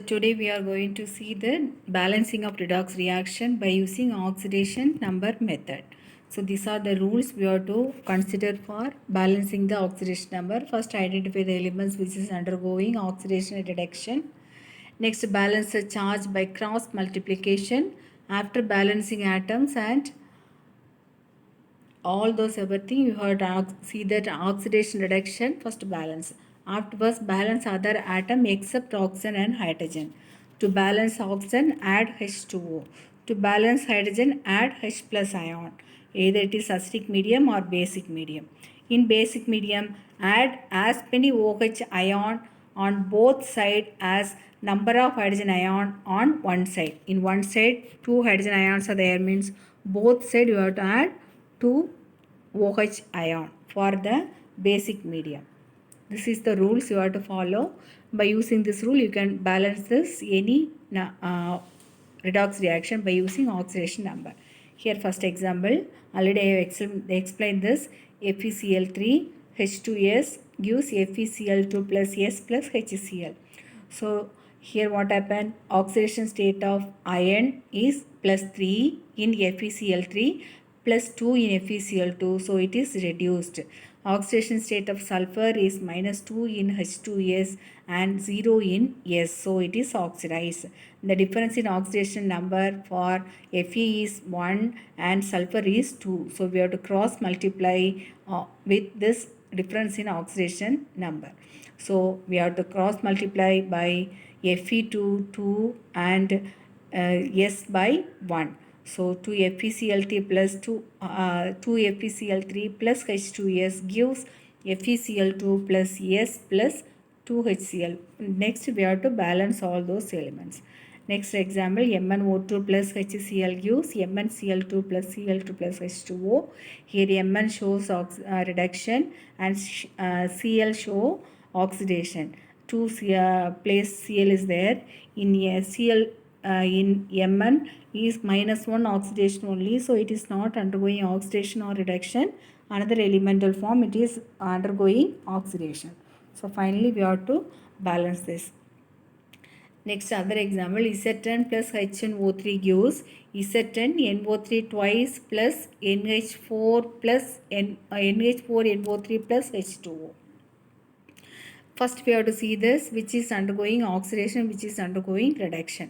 today we are going to see the balancing of redox reaction by using oxidation number method. So these are the rules we have to consider for balancing the oxidation number. First, identify the elements which is undergoing oxidation and reduction. Next, balance the charge by cross multiplication. After balancing atoms and all those everything you heard, see that oxidation reduction, first balance, afterwards balance other atom except oxygen and hydrogen. To balance oxygen, add H2O. To balance hydrogen, add H plus ion, either it is acidic medium or basic medium. In basic medium, add as many OH ion on both sides as number of hydrogen ion on one side. In one side, two hydrogen ions are there, means both side you have to add 2 OH ion for the basic medium. This is the rules you have to follow. By using this rule, you can balance this any redox reaction by using oxidation number. Here first example, already I have explained this. FeCl3 H2S gives FeCl2 plus S plus HCl. So here what happened? Oxidation state of iron is plus 3 in FeCl3 plus 2 in FeCl2, so it is reduced. Oxidation state of sulfur is minus 2 in H2S and 0 in S, so it is oxidized. The difference in oxidation number for Fe is 1 and sulfur is 2, so we have to cross multiply with this difference in oxidation number. So we have to cross multiply by Fe2 2 and S by 1. So 2 FeCl3 plus 2 FeCl3 plus H2S gives FeCl2 plus S plus 2 HCl. Next we have to balance all those elements. Next example, MnO2 plus HCl gives MnCl2 plus Cl2 plus H2O. Here Mn shows reduction and Cl show oxidation. 2 place Cl is there. In Cl in Mn is minus 1 oxidation only, so it is not undergoing oxidation or reduction. Another elemental form, it is undergoing oxidation. So finally we have to balance this. Next other example, Z10 plus HNO3 gives Z10 NO3 twice plus NH4 plus NH4 NO3 plus H2O. First we have to see this, which is undergoing oxidation, which is undergoing reduction.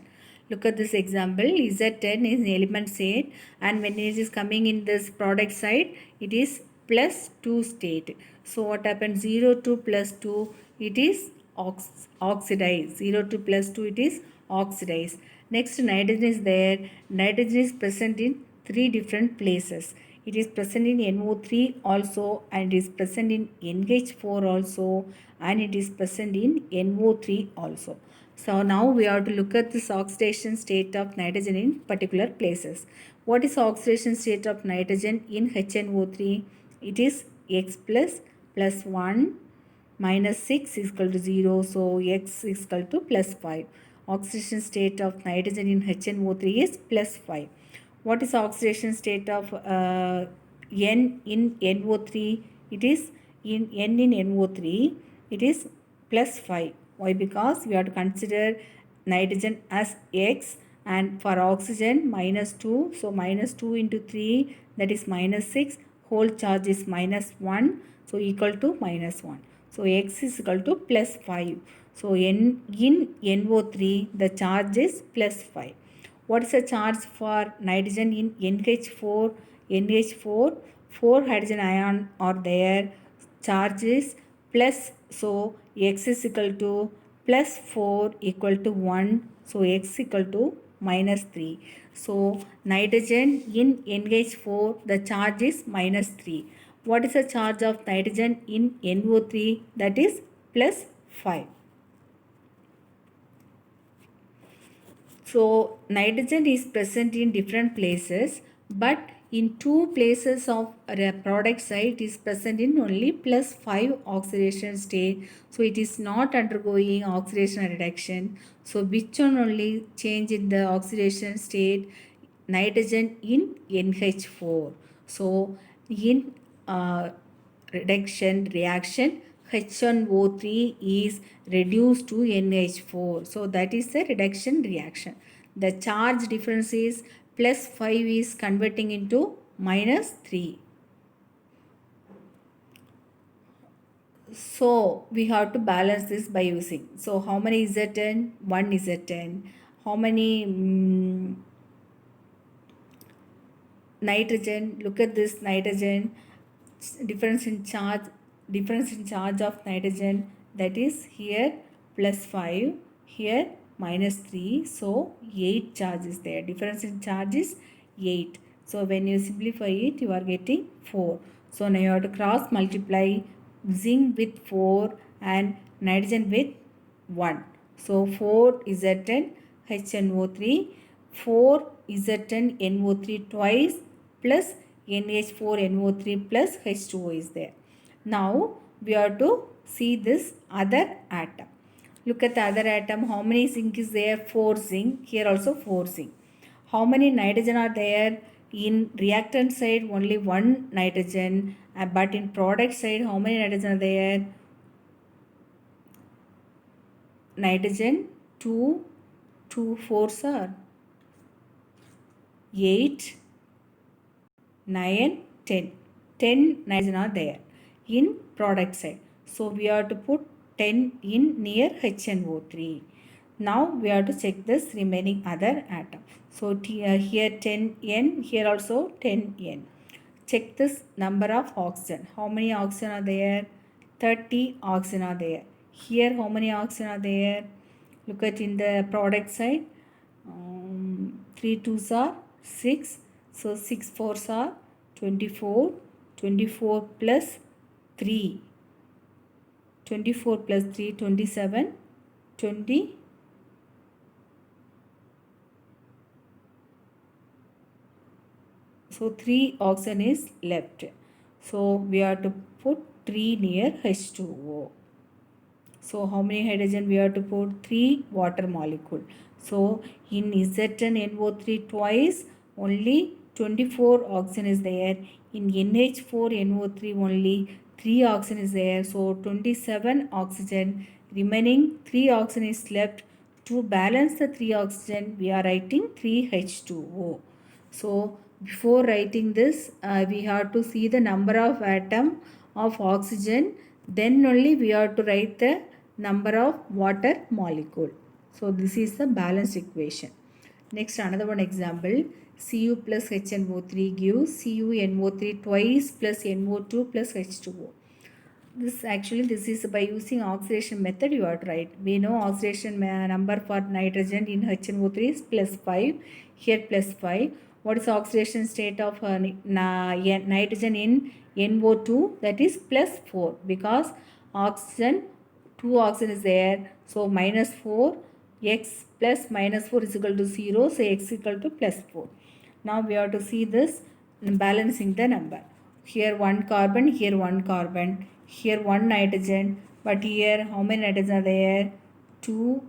Look at this example. Z10 is an element state, and when it is coming in this product side, it is plus 2 state. So what happens? 0 to plus 2, it is oxidized. 0 to plus 2, it is oxidized. Next, nitrogen is there. Nitrogen is present in 3 different places. It is present in NO3 also, and it is present in NH4 also, and it is present in NO3 also. So now we have to look at this oxidation state of nitrogen in particular places. What is oxidation state of nitrogen in HNO3? It is X plus 1 minus 6 is equal to 0. So X is equal to plus 5. Oxidation state of nitrogen in HNO3 is plus 5. What is oxidation state of N in NO3? It is in N in NO3, it is plus 5. Why? Because we have to consider nitrogen as X, and for oxygen minus 2. So minus 2 into 3, that is minus 6. Whole charge is minus 1. So equal to minus 1. So X is equal to plus 5. So in NO3, the charge is plus 5. What is the charge for nitrogen in NH4? NH4, 4 hydrogen ion are there. Charge is plus, so X is equal to plus 4 equal to 1. So X equal to minus 3. So nitrogen in NH4, the charge is minus 3. What is the charge of nitrogen in NO3? That is plus 5. So nitrogen is present in different places, but in 2 places of a product side it is present in only plus 5 oxidation state. So it is not undergoing oxidation or reduction. So which one only change in the oxidation state? Nitrogen in NH4. So in reduction reaction, H1O3 is reduced to NH4. So that is the reduction reaction. The charge difference is plus 5 is converting into minus 3. So we have to balance this by using. So how many is Z10? 1 is Z10. How many nitrogen? Look at this nitrogen. Difference in charge of nitrogen, that is here plus 5, here minus 3. So 8 charge is there. Difference in charge is 8. So when you simplify it, you are getting 4. So now you have to cross multiply zinc with 4 and nitrogen with 1. So 4 is Z10 HNO3, 4 is Z10 NO3 twice plus NH4NO3 plus H2O is there. Now we have to see this other atom. Look at the other atom. How many zinc is there? 4 zinc. Here also 4 zinc. How many nitrogen are there? In reactant side only 1 nitrogen, but in product side how many nitrogen are there? Nitrogen 2, 2 4s are 8, 9, 10. 10 nitrogen are there in product side. So we have to put 10 in near HNO3. Now we have to check this remaining other atom. So here 10N, here also 10N. Check this number of oxygen. How many oxygen are there? 30 oxygen are there. Here how many oxygen are there? Look at in the product side. 3 2s are 6. So 6 4s are 24. 24 plus 3. 24 plus 3, 27. 20. So 3 oxygen is left. So we have to put 3 near H2O. So how many hydrogen we have to put? 3 water molecule. So in Z10NO3 twice only 24 oxygen is there. In NH4NO3 only 3 oxygen is there. So 27 oxygen. Remaining 3 oxygen is left. To balance the 3 oxygen we are writing 3H2O. So before writing this we have to see the number of atom of oxygen, then only we have to write the number of water molecule. So this is the balanced equation. Next another one example, Cu plus HNO3 gives CuNO3 twice plus NO2 plus H2O. This is by using oxidation method you are to write. We know oxidation number for nitrogen in HNO3 is plus 5. Here plus 5. What is oxidation state of nitrogen in NO2? That is plus 4 because oxygen, 2 oxygen is there. So minus 4, x plus minus 4 is equal to 0. So x equal to plus 4. Now we have to see this balancing the number. Here 1 carbon, here 1 carbon, here 1 nitrogen, but here how many nitrogen are there? 2.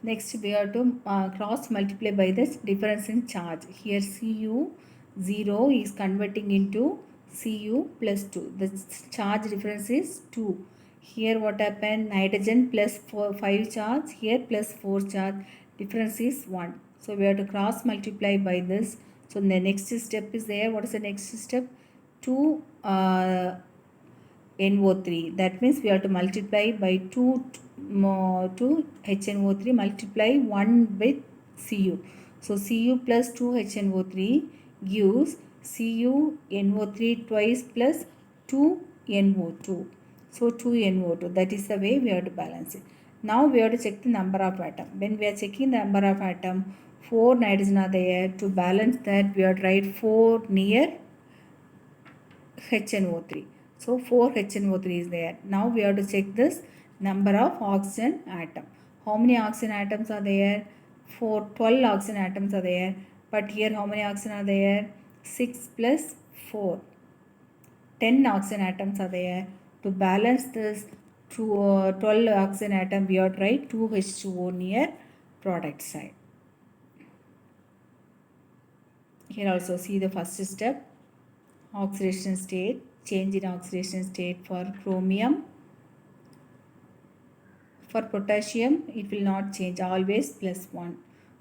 Next we have to cross multiply by this difference in charge. Here Cu0 is converting into Cu plus 2. The charge difference is 2. Here what happened? Nitrogen plus 5 charge. Here plus 4 charge. Difference is 1. So we have to cross multiply by this. So the next step is there. What is the next step? 2 NO3. That means we have to multiply by 2 HNO3 multiply 1 with Cu. So Cu plus 2 HNO3 gives CuNO3 twice plus 2 NO2. So 2 NO2. That is the way we have to balance it. Now we have to check the number of atom. When we are checking the number of atom, 4 nitrogen are there. To balance that we have to write 4 near HNO3. So 4 HNO3 is there. Now we have to check this number of oxygen atom. How many oxygen atoms are there? 12 oxygen atoms are there. But here how many oxygen are there? 6 plus 4. 10 oxygen atoms are there. To balance this 12 oxygen atom, we have to write 2H2O near product side. Here also see the first step, oxidation state, change in oxidation state for chromium. For potassium, it will not change, always +1.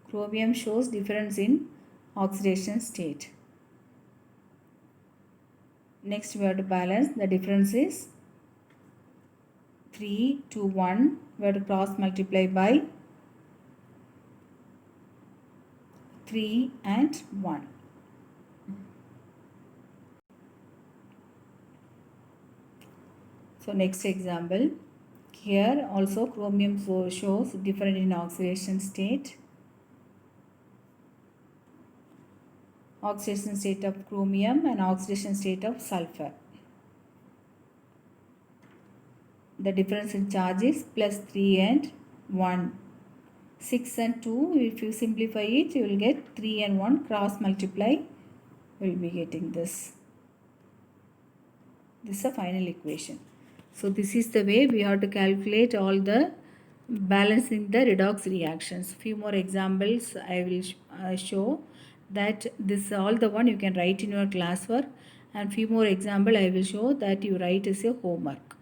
Chromium shows difference in oxidation state. Next we have to balance, the difference is 3 to 1. We have to cross multiply by 3 and 1. So next example, here also chromium shows different in oxidation state. Oxidation state of chromium and oxidation state of sulfur. The difference in charge is +3 and 1. 6 and 2, if you simplify it, you will get 3 and 1 cross multiply, we will be getting this. This is a final equation. So this is the way we have to calculate all the balancing the redox reactions. Few more examples I will show that this all the one you can write in your classwork, and few more example I will show that you write as a homework.